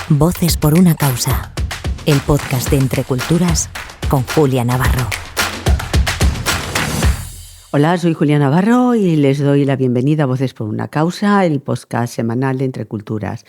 Voces por una causa. El podcast de Entre Culturas con Julia Navarro. Hola, soy Julia Navarro y les doy la bienvenida a Voces por una causa, el podcast semanal de Entre Culturas.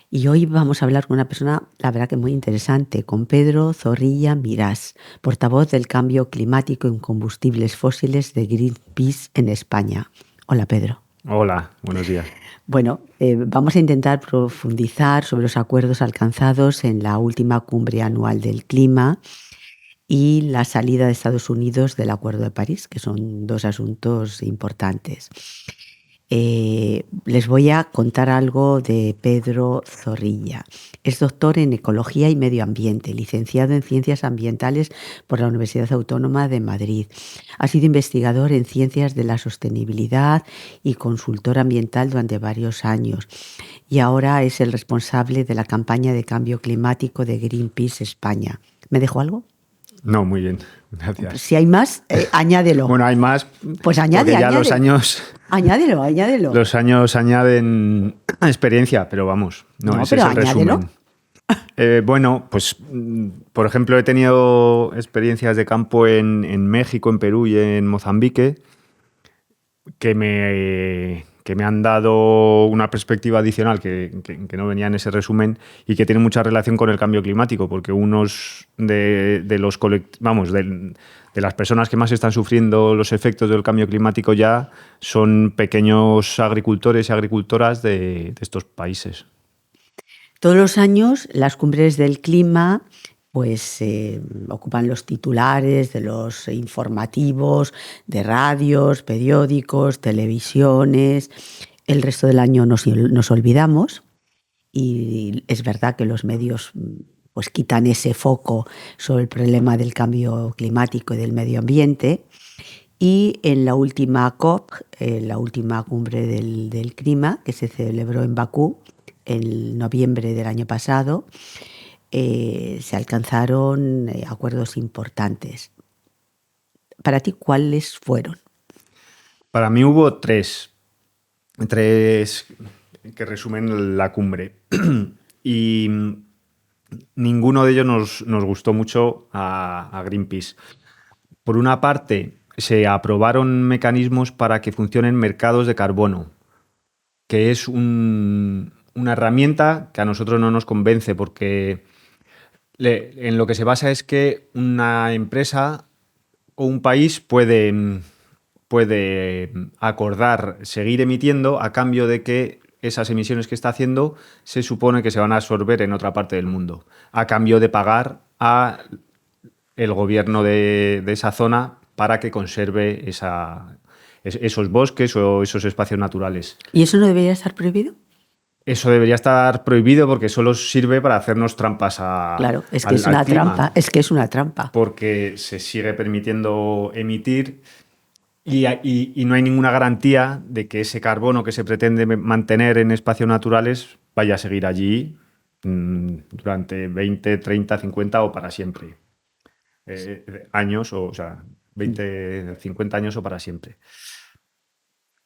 Y hoy vamos a hablar con una persona, la verdad que muy interesante, con Pedro Zorrilla Mirás, portavoz del cambio climático en combustibles fósiles de Greenpeace en España. Hola, Pedro. Hola, buenos días. Bueno, vamos a intentar profundizar sobre los acuerdos alcanzados en la última cumbre anual del clima y la salida de Estados Unidos del Acuerdo de París, que son dos asuntos importantes. Les voy a contar algo de Pedro Zorrilla. Es doctor en Ecología y Medio Ambiente, licenciado en Ciencias Ambientales por la Universidad Autónoma de Madrid. Ha sido investigador en Ciencias de la Sostenibilidad y consultor ambiental durante varios años. Y ahora es el responsable de la campaña de cambio climático de Greenpeace España. ¿Me dejo algo? No, muy bien, gracias. Si hay más, añádelo. Bueno, hay más. Pues añade, ya añade. Los años. Añádelo. Los años añaden experiencia, pero vamos, no ese pero es el añádelo. Resumen. Bueno, pues por ejemplo he tenido experiencias de campo en México, en Perú y en Mozambique que me han dado una perspectiva adicional que no venía en ese resumen y que tiene mucha relación con el cambio climático, porque unos de las personas que más están sufriendo los efectos del cambio climático ya son pequeños agricultores y agricultoras de estos países. Todos los años las cumbres del clima pues ocupan los titulares de los informativos, de radios, periódicos, televisiones. El resto del año nos olvidamos y es verdad que los medios pues quitan ese foco sobre el problema del cambio climático y del medio ambiente. Y en la última COP, la última cumbre del clima, que se celebró en Bakú en noviembre del año pasado, se alcanzaron acuerdos importantes. ¿Para ti cuáles fueron? Para mí hubo tres que resumen la cumbre. Y ninguno de ellos nos gustó mucho a Greenpeace. Por una parte, se aprobaron mecanismos para que funcionen mercados de carbono, que es una herramienta que a nosotros no nos convence porque en lo que se basa es que una empresa o un país puede acordar seguir emitiendo a cambio de que esas emisiones que está haciendo se supone que se van a absorber en otra parte del mundo, a cambio de pagar a el gobierno de esa zona para que conserve esos bosques o esos espacios naturales. ¿Y eso no debería estar prohibido? Eso debería estar prohibido porque solo sirve para hacernos trampas Claro, es que es una trampa, es que es una trampa. Porque se sigue permitiendo emitir y no hay ninguna garantía de que ese carbono que se pretende mantener en espacios naturales vaya a seguir allí durante 20, 30, 50 o para siempre. Años, o sea, 20, 50 años o para siempre.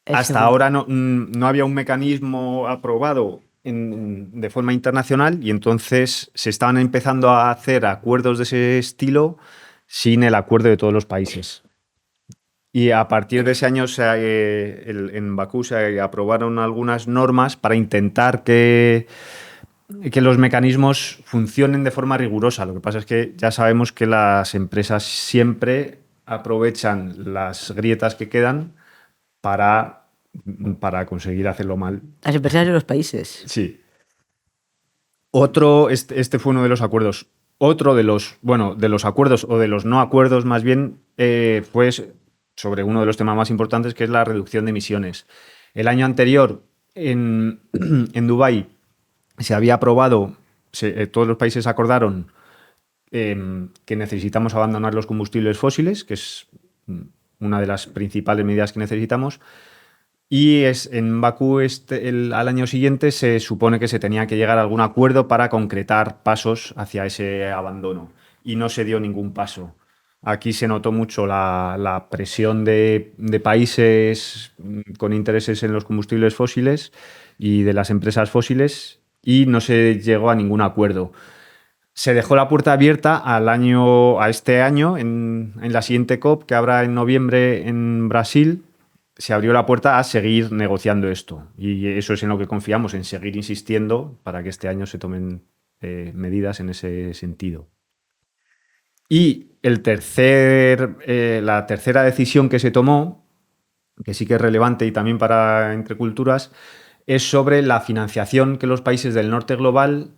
Hasta ahora no había un mecanismo aprobado de forma internacional y entonces se estaban empezando a hacer acuerdos de ese estilo sin el acuerdo de todos los países. Y a partir de ese año en Bakú se aprobaron algunas normas para intentar que los mecanismos funcionen de forma rigurosa. Lo que pasa es que ya sabemos que las empresas siempre aprovechan las grietas que quedan para conseguir hacerlo mal. Las empresas de los países. Sí. Este fue uno de los acuerdos. Otro de los acuerdos o de los no acuerdos más bien fue sobre uno de los temas más importantes, que es la reducción de emisiones. El año anterior en Dubái se había aprobado, todos los países acordaron que necesitamos abandonar los combustibles fósiles, que es una de las principales medidas que necesitamos. Y en Bakú al año siguiente se supone que se tenía que llegar a algún acuerdo para concretar pasos hacia ese abandono. Y no se dio ningún paso. Aquí se notó mucho la presión de países con intereses en los combustibles fósiles y de las empresas fósiles y no se llegó a ningún acuerdo. Se dejó la puerta abierta a este año, en la siguiente COP, que habrá en noviembre en Brasil. Se abrió la puerta a seguir negociando esto. Y eso es en lo que confiamos, en seguir insistiendo para que este año se tomen medidas en ese sentido. Y la tercera decisión que se tomó, que sí que es relevante y también para Entre Culturas, es sobre la financiación que los países del norte global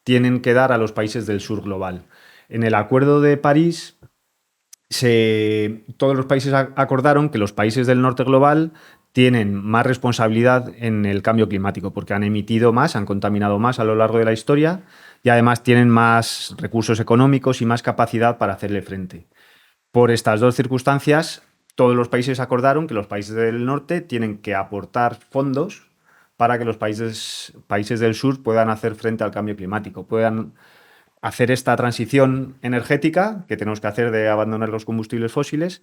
tienen que dar a los países del sur global. En el Acuerdo de París, todos los países acordaron que los países del norte global tienen más responsabilidad en el cambio climático, porque han emitido más, han contaminado más a lo largo de la historia y además tienen más recursos económicos y más capacidad para hacerle frente. Por estas dos circunstancias, todos los países acordaron que los países del norte tienen que aportar fondos para que los países del sur puedan hacer frente al cambio climático, puedan hacer esta transición energética que tenemos que hacer de abandonar los combustibles fósiles,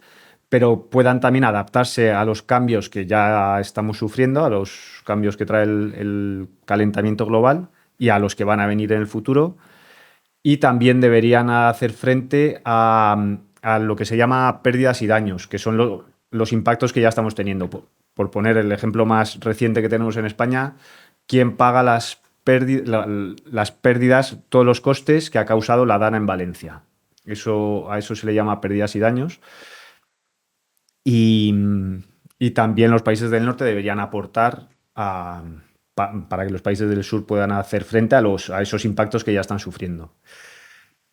pero puedan también adaptarse a los cambios que ya estamos sufriendo, a los cambios que trae el calentamiento global y a los que van a venir en el futuro. Y también deberían hacer frente a lo que se llama pérdidas y daños, que son los impactos que ya estamos teniendo. Por poner el ejemplo más reciente que tenemos en España, ¿quién paga las pérdidas, todos los costes que ha causado la Dana en Valencia? A eso se le llama pérdidas y daños. Y también los países del norte deberían aportar para que los países del sur puedan hacer frente a esos impactos que ya están sufriendo.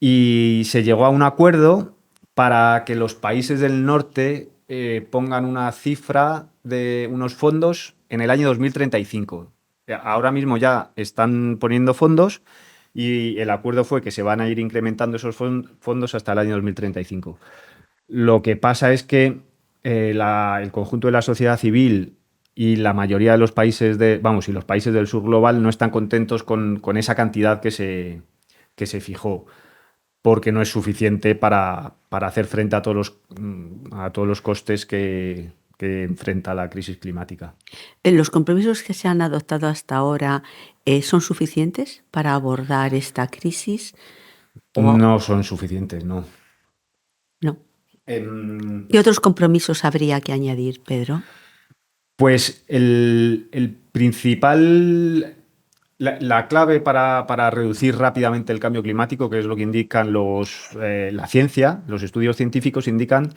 Y se llegó a un acuerdo para que los países del norte pongan una cifra de unos fondos en el año 2035. Ahora mismo ya están poniendo fondos y el acuerdo fue que se van a ir incrementando esos fondos hasta el año 2035. Lo que pasa es que el conjunto de la sociedad civil y la mayoría de los países y los países del sur global no están contentos con esa cantidad que se fijó, porque no es suficiente para hacer frente a todos los costes que enfrenta la crisis climática. ¿Los compromisos que se han adoptado hasta ahora son suficientes para abordar esta crisis? No son suficientes, no. No. ¿Qué otros compromisos habría que añadir, Pedro? Pues el principal... La clave para reducir rápidamente el cambio climático, que es lo que indican la ciencia, los estudios científicos indican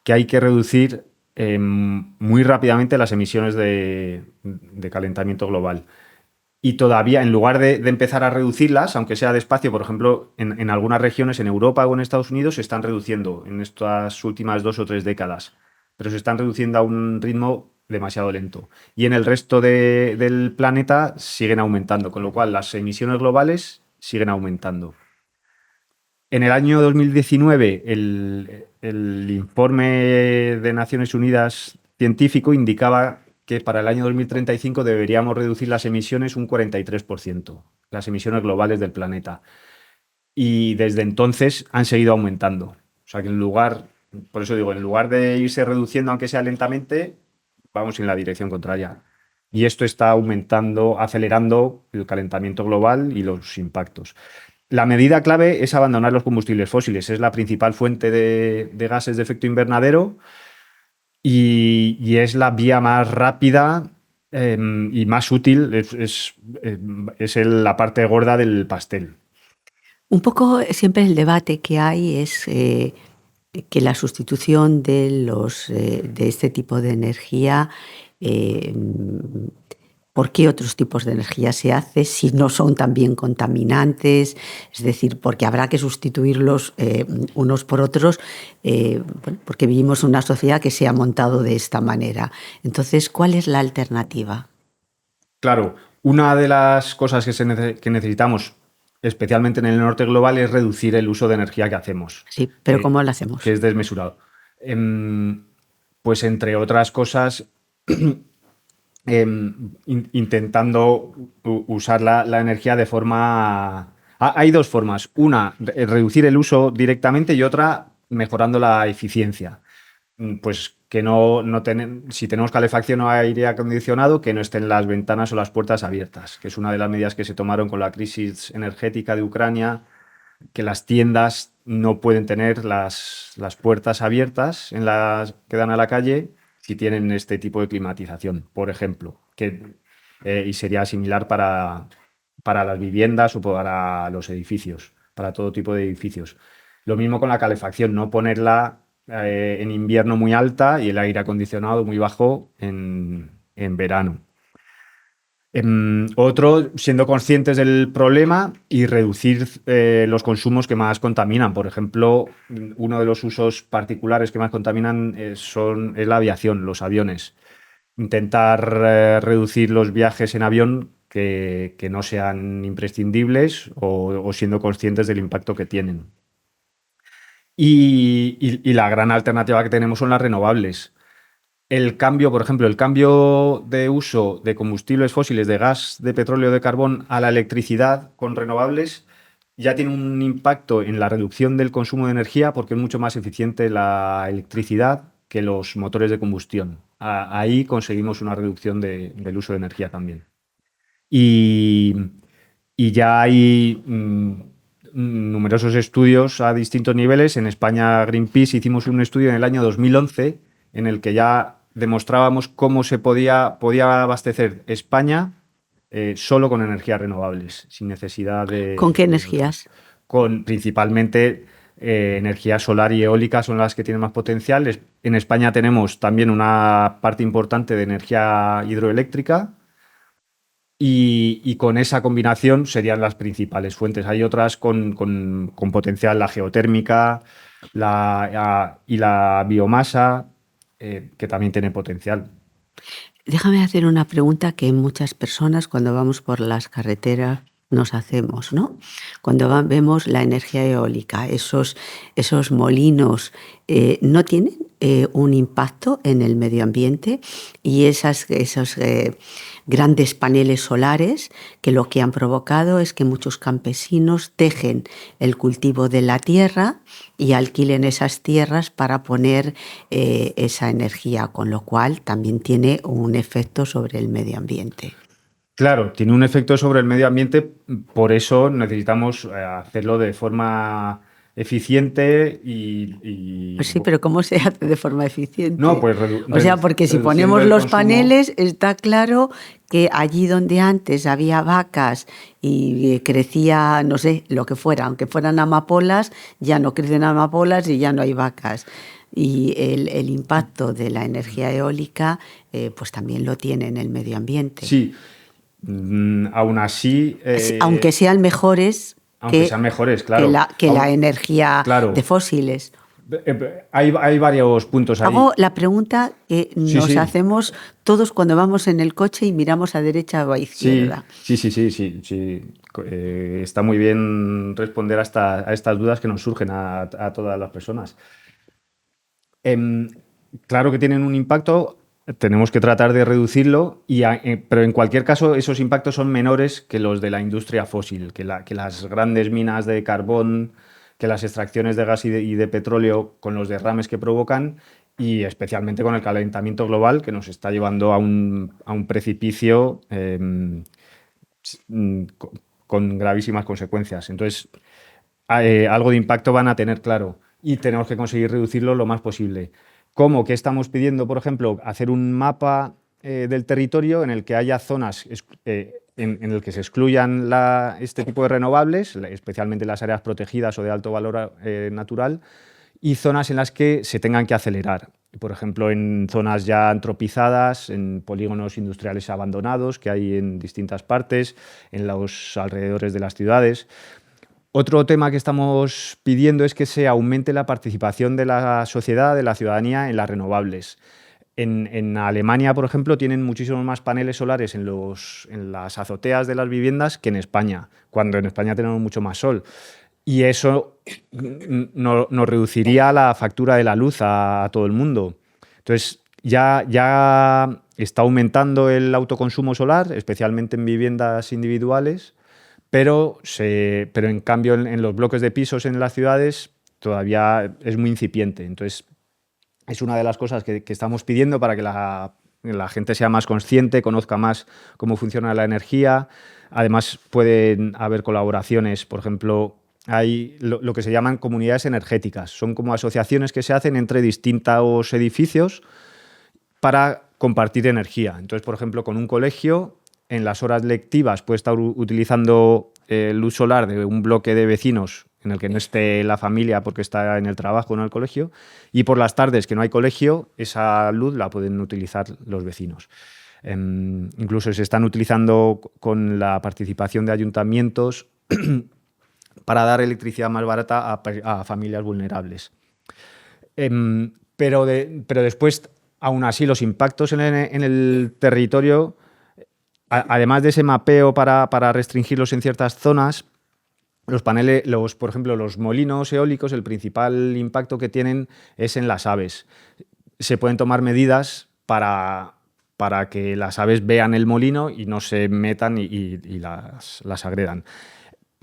que hay que reducir muy rápidamente las emisiones de calentamiento global. Y todavía, en lugar de empezar a reducirlas, aunque sea despacio, por ejemplo, en algunas regiones, en Europa o en Estados Unidos, se están reduciendo en estas últimas 2 o 3 décadas, pero se están reduciendo a un ritmo demasiado lento. Y en el resto del planeta siguen aumentando, con lo cual las emisiones globales siguen aumentando. En el año 2019, el informe de Naciones Unidas científico indicaba que para el año 2035 deberíamos reducir las emisiones un 43%, las emisiones globales del planeta. Y desde entonces han seguido aumentando. O sea que en lugar de irse reduciendo, aunque sea lentamente, vamos en la dirección contraria. Y esto está acelerando el calentamiento global y los impactos. La medida clave es abandonar los combustibles fósiles. Es la principal fuente de gases de efecto invernadero y es la vía más rápida y más útil. Es la parte gorda del pastel. Un poco siempre el debate que hay es que la sustitución de este tipo de energía, ¿por qué otros tipos de energía se hace si no son también contaminantes? Es decir, porque habrá que sustituirlos unos por otros, porque vivimos en una sociedad que se ha montado de esta manera. Entonces, ¿cuál es la alternativa? Claro, una de las cosas que necesitamos, especialmente en el norte global, es reducir el uso de energía que hacemos. Sí, pero ¿cómo lo hacemos? Que es desmesurado. Pues entre otras cosas, intentando usar la energía de forma... Hay 2 formas. Una, reducir el uso directamente, y otra, mejorando la eficiencia. Pues que si tenemos calefacción o aire acondicionado, que no estén las ventanas o las puertas abiertas, que es una de las medidas que se tomaron con la crisis energética de Ucrania, que las tiendas no pueden tener las puertas abiertas que dan a la calle si tienen este tipo de climatización, por ejemplo, y sería similar para las viviendas o para los edificios, para todo tipo de edificios. Lo mismo con la calefacción, no ponerla en invierno muy alta y el aire acondicionado muy bajo en verano. Otro, siendo conscientes del problema y reducir los consumos que más contaminan. Por ejemplo, uno de los usos particulares que más contaminan es la aviación, los aviones. Intentar reducir los viajes en avión que no sean imprescindibles o siendo conscientes del impacto que tienen. Y la gran alternativa que tenemos son las renovables. El cambio, por ejemplo, el cambio de uso de combustibles fósiles, de gas, de petróleo, de carbón a la electricidad con renovables ya tiene un impacto en la reducción del consumo de energía porque es mucho más eficiente la electricidad que los motores de combustión. Ahí conseguimos una reducción del uso de energía también. Y ya hay numerosos estudios a distintos niveles. En España, Greenpeace hicimos un estudio en el año 2011 en el que ya demostrábamos cómo se podía abastecer España solo con energías renovables, sin necesidad de... ¿Con qué energías? Principalmente energía solar y eólica son las que tienen más potencial. En España tenemos también una parte importante de energía hidroeléctrica y con esa combinación serían las principales fuentes. Hay otras con potencial, la geotérmica y la biomasa, que también tiene potencial. Déjame hacer una pregunta que muchas personas cuando vamos por las carreteras nos hacemos, ¿no? Cuando vemos la energía eólica, esos molinos, ¿no tienen un impacto en el medio ambiente? Y esos grandes paneles solares que lo que han provocado es que muchos campesinos dejen el cultivo de la tierra y alquilen esas tierras para poner esa energía, con lo cual también tiene un efecto sobre el medio ambiente. Claro, tiene un efecto sobre el medio ambiente, por eso necesitamos hacerlo de forma eficiente y... Pues sí, pero ¿cómo se hace de forma eficiente? No, pues o sea, porque si ponemos los paneles, está claro que allí donde antes había vacas y crecía, no sé, lo que fuera, aunque fueran amapolas, ya no crecen amapolas y ya no hay vacas. Y el impacto de la energía eólica pues también lo tiene en el medio ambiente. Sí, aún así... aunque sean mejores... claro. que la energía claro. de fósiles. Hay varios puntos ahí. Hago la pregunta que nos hacemos todos cuando vamos en el coche y miramos a derecha o a izquierda. Sí. Está muy bien responder a estas dudas que nos surgen a todas las personas. Claro que tienen un impacto. Tenemos que tratar de reducirlo, pero en cualquier caso esos impactos son menores que los de la industria fósil, que las grandes minas de carbón, que las extracciones de gas y de petróleo con los derrames que provocan y especialmente con el calentamiento global que nos está llevando a un precipicio con gravísimas consecuencias. Entonces, algo de impacto van a tener, claro, y tenemos que conseguir reducirlo lo más posible. ¿Cómo? ¿Qué estamos pidiendo? Por ejemplo, hacer un mapa del territorio en el que haya zonas en el que se excluyan este tipo de renovables, especialmente las áreas protegidas o de alto valor natural, y zonas en las que se tengan que acelerar. Por ejemplo, en zonas ya antropizadas, en polígonos industriales abandonados que hay en distintas partes, en los alrededores de las ciudades. Otro tema que estamos pidiendo es que se aumente la participación de la sociedad, de la ciudadanía en las renovables. En Alemania, por ejemplo, tienen muchísimos más paneles solares en las azoteas de las viviendas que en España, cuando en España tenemos mucho más sol. Y eso nos reduciría la factura de la luz a todo el mundo. Entonces, ya está aumentando el autoconsumo solar, especialmente en viviendas individuales, pero en cambio en los bloques de pisos en las ciudades todavía es muy incipiente. Entonces, es una de las cosas que estamos pidiendo para que la gente sea más consciente, conozca más cómo funciona la energía. Además, pueden haber colaboraciones, por ejemplo, hay lo que se llaman comunidades energéticas. Son como asociaciones que se hacen entre distintos edificios para compartir energía. Entonces, por ejemplo, con un colegio, en las horas lectivas puede estar utilizando luz solar de un bloque de vecinos en el que no esté la familia porque está en el trabajo o en el colegio, y por las tardes que no hay colegio, esa luz la pueden utilizar los vecinos. Incluso se están utilizando con la participación de ayuntamientos para dar electricidad más barata a familias vulnerables. Pero después, aún así, los impactos en el territorio, además de ese mapeo para restringirlos en ciertas zonas, los paneles, por ejemplo, los molinos eólicos, el principal impacto que tienen es en las aves. Se pueden tomar medidas para que las aves vean el molino y no se metan y las agredan.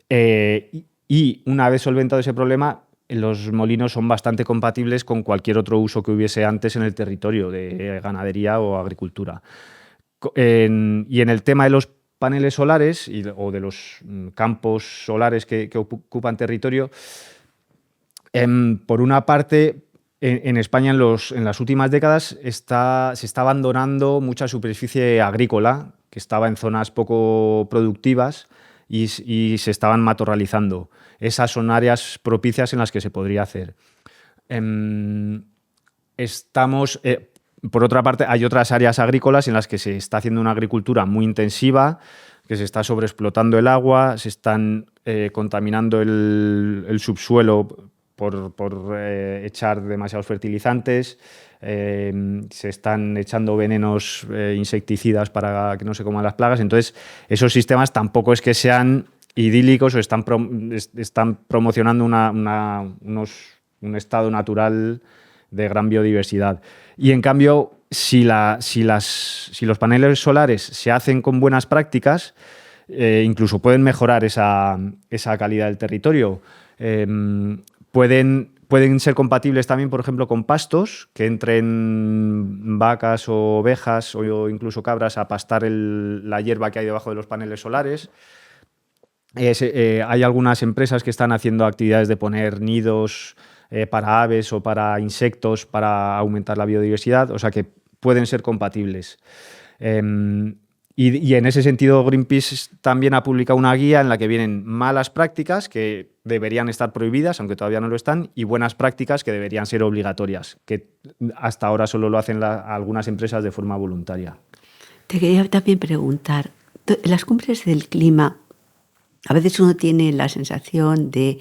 Y una vez solventado ese problema, los molinos son bastante compatibles con cualquier otro uso que hubiese antes en el territorio de ganadería o agricultura. Y en el tema de los paneles solares o de los campos solares que ocupan territorio, por una parte, en España en las últimas décadas se está abandonando mucha superficie agrícola que estaba en zonas poco productivas y se estaban matorralizando. Esas son áreas propicias en las que se podría hacer. Por otra parte, hay otras áreas agrícolas en las que se está haciendo una agricultura muy intensiva, que se está sobreexplotando el agua, se están contaminando el subsuelo por echar demasiados fertilizantes, se están echando venenos insecticidos para que no se coman las plagas. Entonces, esos sistemas tampoco es que sean idílicos o están promocionando un estado natural de gran biodiversidad. Y en cambio, si los paneles solares se hacen con buenas prácticas, incluso pueden mejorar esa calidad del territorio. Pueden ser compatibles también, por ejemplo, con pastos, que entren vacas o ovejas o incluso cabras a pastar la hierba que hay debajo de los paneles solares. Hay algunas empresas que están haciendo actividades de poner nidos para aves o para insectos para aumentar la biodiversidad, o sea que pueden ser compatibles. Y en ese sentido, Greenpeace también ha publicado una guía en la que vienen malas prácticas que deberían estar prohibidas, aunque todavía no lo están, y buenas prácticas que deberían ser obligatorias, que hasta ahora solo lo hacen algunas empresas de forma voluntaria. Te quería también preguntar, las cumbres del clima, a veces uno tiene la sensación de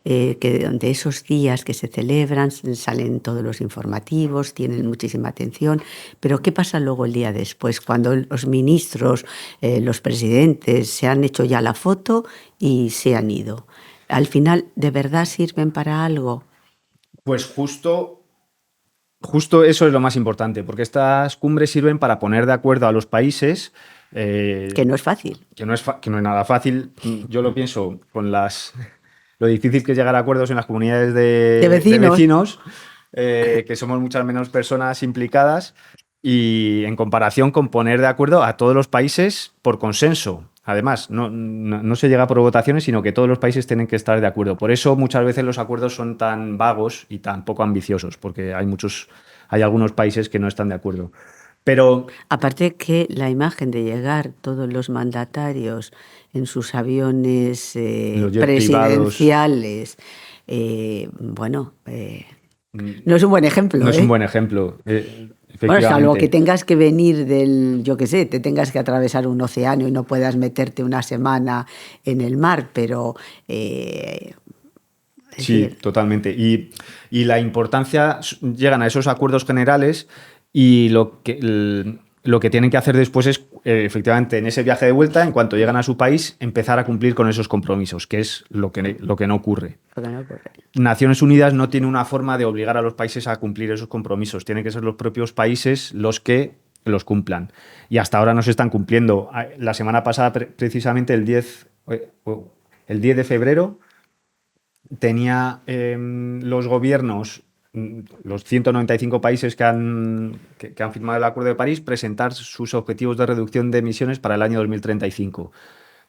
que de esos días que se celebran salen todos los informativos, tienen muchísima atención, pero ¿qué pasa luego el día después? Cuando los ministros, los presidentes se han hecho ya la foto y se han ido. ¿Al final de verdad sirven para algo? Pues justo eso es lo más importante, porque estas cumbres sirven para poner de acuerdo a los países. Que no es fácil. Que no es nada fácil. Yo lo pienso con lo difícil que es llegar a acuerdos en las comunidades de vecinos, que somos muchas menos personas implicadas, y en comparación con poner de acuerdo a todos los países por consenso. Además, no se llega por votaciones, sino que todos los países tienen que estar de acuerdo. Por eso muchas veces los acuerdos son tan vagos y tan poco ambiciosos, porque hay algunos países que no están de acuerdo. Pero aparte que la imagen de llegar todos los mandatarios en sus aviones presidenciales, no es un buen ejemplo. No es un buen ejemplo. Bueno, salvo que tengas que venir te tengas que atravesar un océano y no puedas meterte una semana en el mar, pero... sí, totalmente. Y la importancia, llegan a esos acuerdos generales. Y lo que tienen que hacer después es, efectivamente, en ese viaje de vuelta, en cuanto llegan a su país, empezar a cumplir con esos compromisos, que es lo que no ocurre. Naciones Unidas no tiene una forma de obligar a los países a cumplir esos compromisos. Tienen que ser los propios países los que los cumplan. Y hasta ahora no se están cumpliendo. La semana pasada, precisamente el 10 de febrero, tenía los gobiernos los 195 países que han firmado el Acuerdo de París, presentar sus objetivos de reducción de emisiones para el año 2035.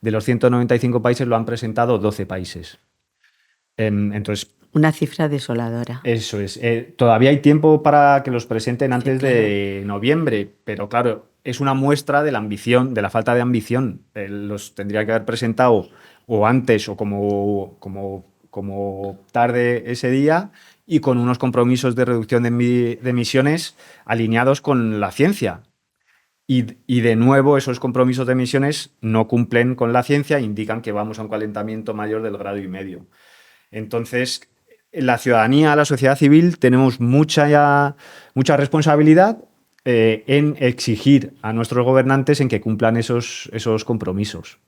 De los 195 países lo han presentado 12 países. Entonces, una cifra desoladora. Eso es. Todavía hay tiempo para que los presenten antes de noviembre, pero claro, es una muestra de la ambición, de la falta de ambición. Los tendría que haber presentado o antes o como tarde ese día y con unos compromisos de reducción de emisiones alineados con la ciencia. Y de nuevo, esos compromisos de emisiones no cumplen con la ciencia, indican que vamos a un calentamiento mayor del 1,5 grados. Entonces, la ciudadanía, la sociedad civil, tenemos mucha responsabilidad en exigir a nuestros gobernantes en que cumplan esos compromisos.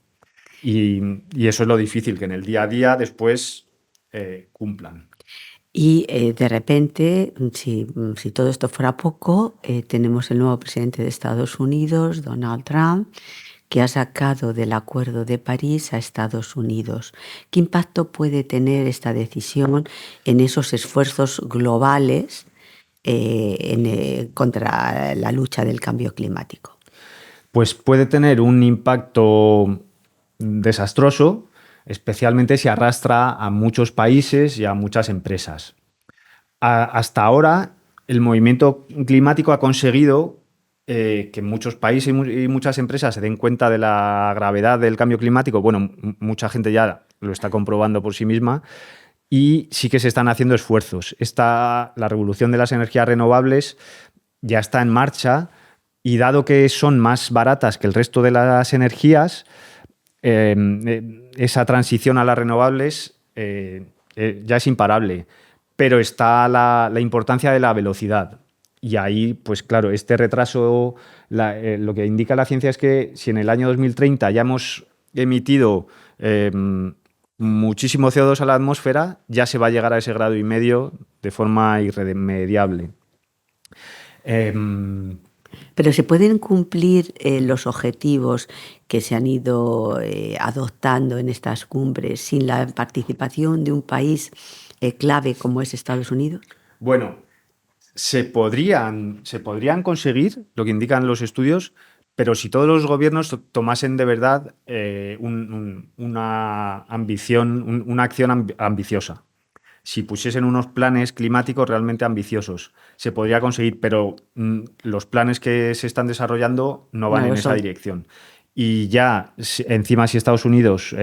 Y eso es lo difícil, que en el día a día después cumplan. Y de repente, si todo esto fuera poco, tenemos el nuevo presidente de Estados Unidos, Donald Trump, que ha sacado del Acuerdo de París a Estados Unidos. ¿Qué impacto puede tener esta decisión en esos esfuerzos globales contra la lucha del cambio climático? Pues puede tener un impacto desastroso, especialmente si arrastra a muchos países y a muchas empresas. Hasta ahora, el movimiento climático ha conseguido que muchos países y muchas empresas se den cuenta de la gravedad del cambio climático. Bueno, mucha gente ya lo está comprobando por sí misma y sí que se están haciendo esfuerzos. La revolución de las energías renovables ya está en marcha y dado que son más baratas que el resto de las energías, esa transición a las renovables ya es imparable, pero está la importancia de la velocidad. Y ahí, pues claro, este retraso, lo que indica la ciencia es que si en el año 2030 ya hemos emitido muchísimo CO2 a la atmósfera, ya se va a llegar a ese 1,5 grados de forma irremediable. Pero ¿se pueden cumplir los objetivos que se han ido adoptando en estas cumbres sin la participación de un país clave como es Estados Unidos? Bueno, se podrían conseguir, lo que indican los estudios, pero si todos los gobiernos tomasen de verdad una acción ambiciosa. Si pusiesen unos planes climáticos realmente ambiciosos, se podría conseguir, pero los planes que se están desarrollando no van en esa dirección. Y ya, encima, si Estados Unidos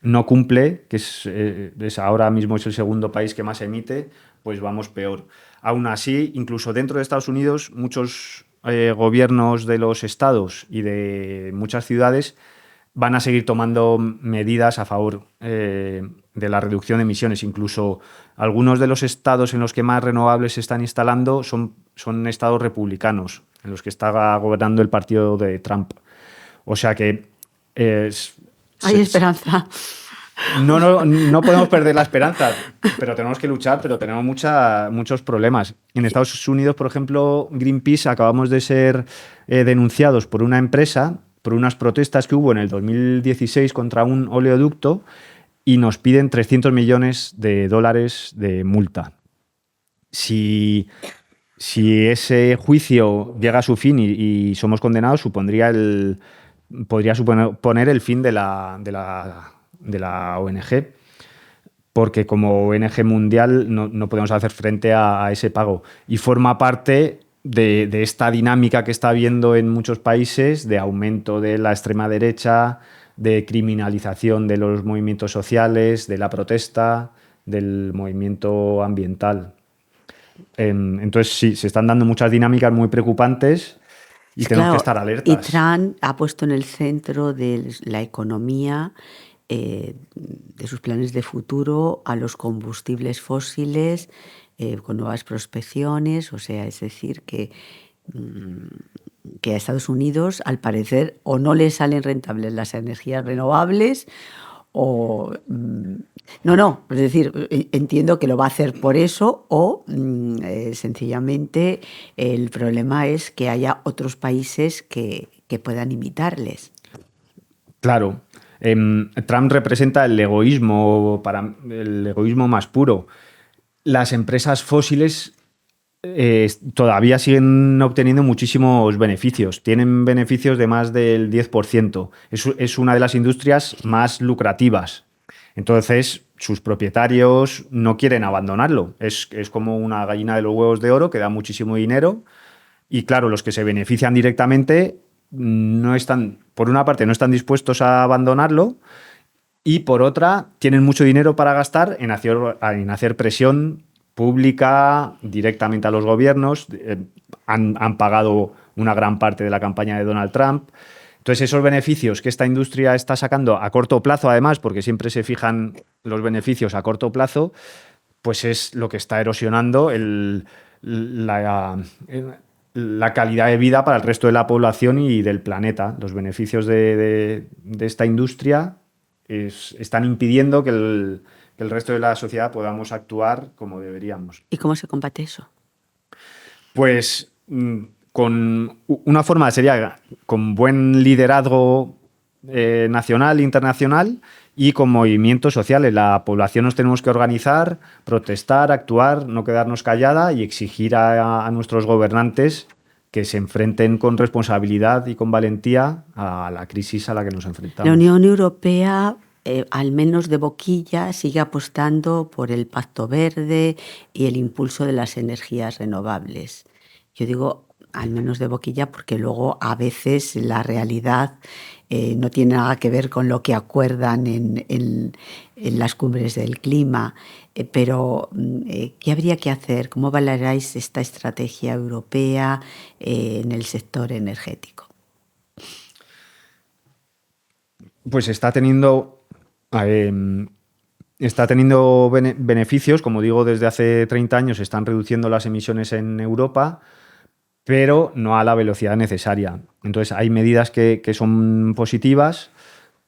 no cumple, que es ahora mismo es el segundo país que más emite, pues vamos peor. Aún así, incluso dentro de Estados Unidos, muchos gobiernos de los estados y de muchas ciudades van a seguir tomando medidas a favor de la reducción de emisiones. Incluso algunos de los estados en los que más renovables se están instalando son estados republicanos, en los que está gobernando el partido de Trump. O sea que... hay esperanza. No podemos perder la esperanza, pero tenemos que luchar, pero tenemos muchos problemas. En Estados Unidos, por ejemplo, Greenpeace, acabamos de ser denunciados por una empresa por unas protestas que hubo en el 2016 contra un oleoducto y nos piden $300 millones de multa. Si ese juicio llega a su fin y somos condenados, podría suponer el fin de la ONG, porque como ONG mundial no podemos hacer frente a ese pago. Y forma parte de esta dinámica que está habiendo en muchos países de aumento de la extrema derecha, de criminalización de los movimientos sociales, de la protesta, del movimiento ambiental. Entonces sí, se están dando muchas dinámicas muy preocupantes y tenemos que estar alertas. Y Trump ha puesto en el centro de la economía de sus planes de futuro a los combustibles fósiles con nuevas prospecciones, o sea, es decir, que a Estados Unidos, al parecer, o no le salen rentables las energías renovables o... es decir, entiendo que lo va a hacer por eso o sencillamente el problema es que haya otros países que puedan imitarles. Claro. Trump representa el egoísmo más puro. las empresas fósiles todavía siguen obteniendo muchísimos beneficios. Tienen beneficios de más del 10%. Es una de las industrias más lucrativas. Entonces, sus propietarios no quieren abandonarlo. Es como una gallina de los huevos de oro que da muchísimo dinero. Y claro, los que se benefician directamente no están, por una parte, no están dispuestos a abandonarlo y por otra, tienen mucho dinero para gastar en hacer presión pública directamente a los gobiernos. Han pagado una gran parte de la campaña de Donald Trump. Entonces, esos beneficios que esta industria está sacando a corto plazo, además, porque siempre se fijan los beneficios a corto plazo, pues es lo que está erosionando la calidad de vida para el resto de la población y del planeta. Los beneficios de esta industria están impidiendo que el resto de la sociedad podamos actuar como deberíamos. ¿Y cómo se combate eso? Pues con una forma sería con buen liderazgo nacional, internacional y con movimientos sociales. La población nos tenemos que organizar, protestar, actuar, no quedarnos callada y exigir a nuestros gobernantes que se enfrenten con responsabilidad y con valentía a la crisis a la que nos enfrentamos. La Unión Europea, al menos de boquilla, sigue apostando por el Pacto Verde y el impulso de las energías renovables. Yo digo al menos de boquilla porque luego a veces la realidad no tiene nada que ver con lo que acuerdan en las cumbres del clima. Pero, ¿qué habría que hacer? ¿Cómo valoráis esta estrategia europea en el sector energético? Pues está teniendo beneficios. Como digo, desde hace 30 años se están reduciendo las emisiones en Europa, pero no a la velocidad necesaria. Entonces, hay medidas que son positivas,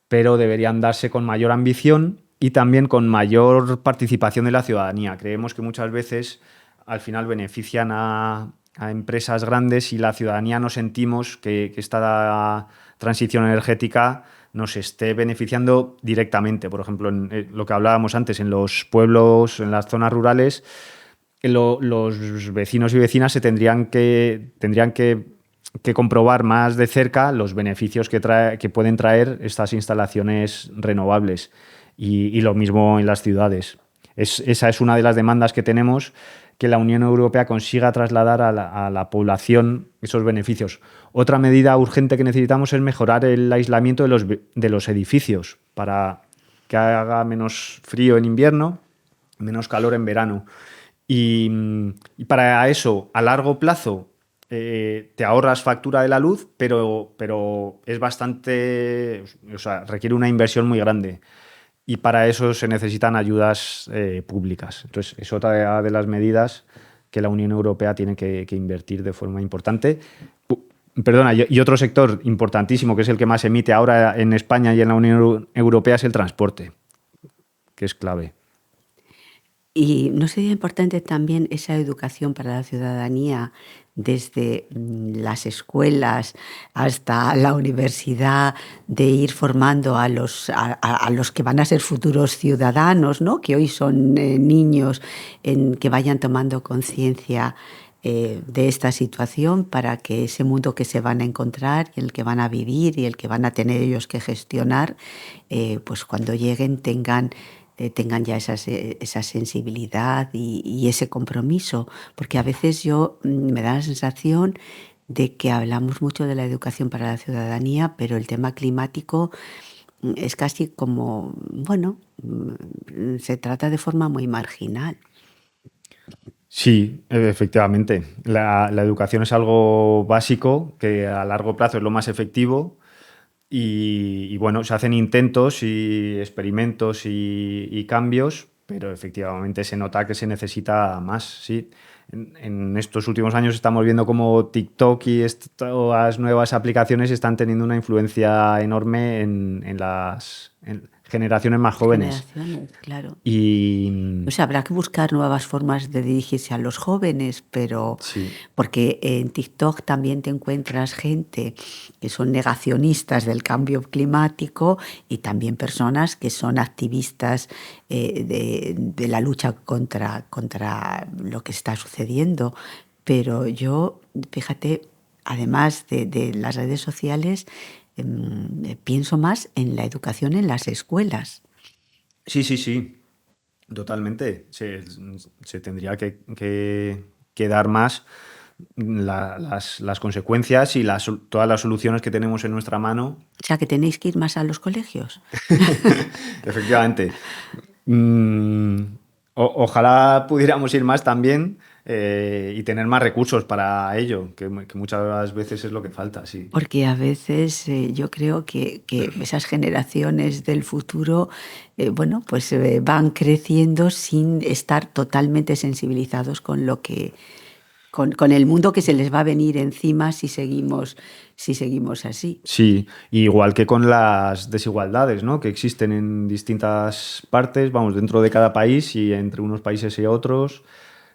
pero deberían darse con mayor ambición y también con mayor participación de la ciudadanía. Creemos que muchas veces al final benefician a empresas grandes y la ciudadanía no sentimos que esta transición energética nos esté beneficiando directamente. Por ejemplo, en lo que hablábamos antes, en los pueblos, en las zonas rurales, los vecinos y vecinas tendrían que comprobar más de cerca los beneficios que pueden traer estas instalaciones renovables. Y lo mismo en las ciudades. Esa es una de las demandas que tenemos, que la Unión Europea consiga trasladar a la población esos beneficios. Otra medida urgente que necesitamos es mejorar el aislamiento de los edificios para que haga menos frío en invierno, menos calor en verano. Y para eso, a largo plazo, te ahorras factura de la luz, pero es bastante, o sea, requiere una inversión muy grande. Y para eso se necesitan ayudas públicas. Entonces, es otra de las medidas que la Unión Europea tiene que invertir de forma importante. Perdona, y otro sector importantísimo, que es el que más emite ahora en España y en la Unión Europea, es el transporte, que es clave. Y ¿no sería importante también esa educación para la ciudadanía desde las escuelas hasta la universidad, de ir formando a los que van a ser futuros ciudadanos, ¿no? Que hoy son niños, que vayan tomando conciencia de esta situación para que ese mundo que se van a encontrar y el que van a vivir y el que van a tener ellos que gestionar, pues cuando lleguen tengan ya esa sensibilidad y ese compromiso, porque a veces me da la sensación de que hablamos mucho de la educación para la ciudadanía, pero el tema climático es casi como, bueno, se trata de forma muy marginal. Sí, efectivamente. La educación es algo básico que a largo plazo es lo más efectivo. Y bueno, se hacen intentos y experimentos y cambios, pero efectivamente se nota que se necesita más, sí. En estos últimos años estamos viendo cómo TikTok y estas nuevas aplicaciones están teniendo una influencia enorme generaciones más jóvenes. Claro. Y O sea, habrá que buscar nuevas formas de dirigirse a los jóvenes, pero sí. porque en TikTok también te encuentras gente que son negacionistas del cambio climático y también personas que son activistas de la lucha contra lo que está sucediendo. Pero yo, fíjate, además de las redes sociales, pienso más en la educación en las escuelas. Sí, totalmente. Se tendría que dar más las consecuencias y todas las soluciones que tenemos en nuestra mano. O sea, que tenéis que ir más a los colegios. Efectivamente. Ojalá pudiéramos ir más también y tener más recursos para ello, que muchas veces es lo que falta, sí. Porque a veces yo creo que esas generaciones del futuro bueno, pues van creciendo sin estar totalmente sensibilizados con lo que con el mundo que se les va a venir encima si seguimos así. Sí, igual que con las desigualdades, ¿no?, que existen en distintas partes, vamos, dentro de cada país y entre unos países y otros,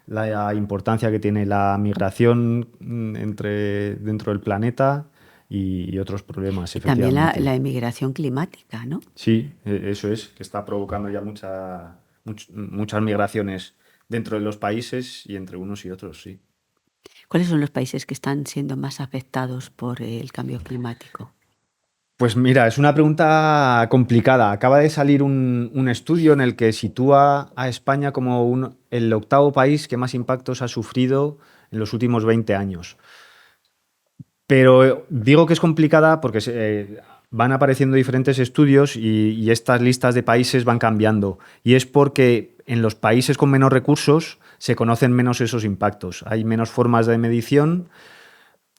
la importancia que tiene la migración dentro del planeta y otros problemas, Y también efectivamente. la emigración climática, ¿no? Sí, eso es, que está provocando ya muchas migraciones dentro de los países y entre unos y otros, sí. ¿Cuáles son los países que están siendo más afectados por el cambio climático? Pues mira, es una pregunta complicada. Acaba de salir un estudio en el que sitúa a España como el 8º país que más impactos ha sufrido en los últimos 20 años. Pero digo que es complicada porque van apareciendo diferentes estudios y estas listas de países van cambiando. Y es porque en los países con menos recursos se conocen menos esos impactos. Hay menos formas de medición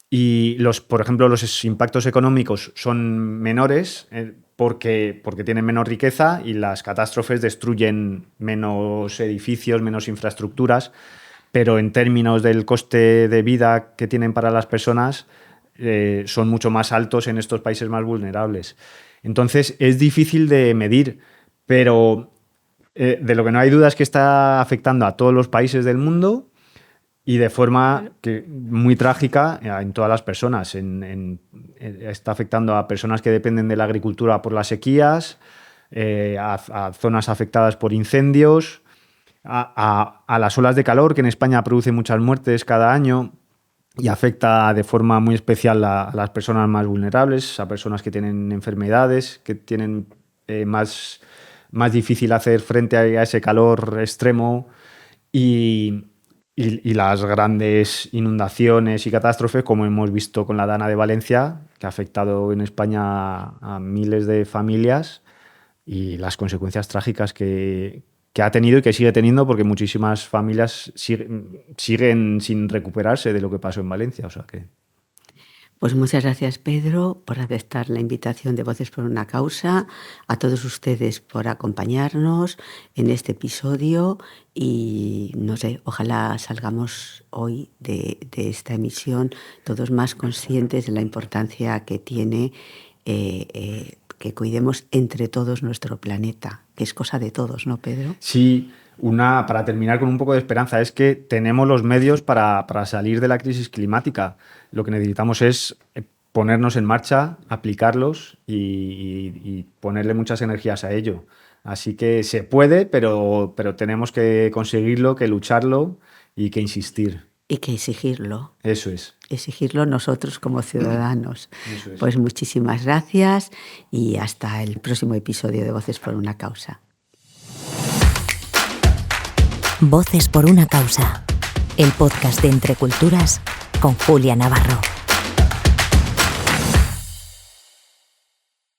y, por ejemplo, los impactos económicos son menores porque tienen menos riqueza y las catástrofes destruyen menos edificios, menos infraestructuras. Pero en términos del coste de vida que tienen para las personas, son mucho más altos en estos países más vulnerables. Entonces es difícil de medir, pero de lo que no hay duda es que está afectando a todos los países del mundo y de forma muy trágica en todas las personas. Está afectando a personas que dependen de la agricultura por las sequías, a zonas afectadas por incendios, a las olas de calor, que en España produce muchas muertes cada año y afecta de forma muy especial a las personas más vulnerables, a personas que tienen enfermedades, que tienen más difícil hacer frente a ese calor extremo y las grandes inundaciones y catástrofes, como hemos visto con la Dana de Valencia, que ha afectado en España a miles de familias, y las consecuencias trágicas que ha tenido y que sigue teniendo, porque muchísimas familias siguen sin recuperarse de lo que pasó en Valencia. O sea que... Pues muchas gracias, Pedro, por aceptar la invitación de Voces por una Causa, a todos ustedes por acompañarnos en este episodio y, no sé, ojalá salgamos hoy de esta emisión todos más conscientes de la importancia que tiene que cuidemos entre todos nuestro planeta, que es cosa de todos, ¿no, Pedro? Sí, para terminar con un poco de esperanza, es que tenemos los medios para salir de la crisis climática. Lo que necesitamos es ponernos en marcha, aplicarlos y ponerle muchas energías a ello. Así que se puede, pero tenemos que conseguirlo, que lucharlo y que insistir. Y que exigirlo. Eso es. Exigirlo nosotros como ciudadanos. Eso es. Pues muchísimas gracias y hasta el próximo episodio de Voces por una Causa. Voces por una Causa, el podcast de Entre Culturas con Julia Navarro.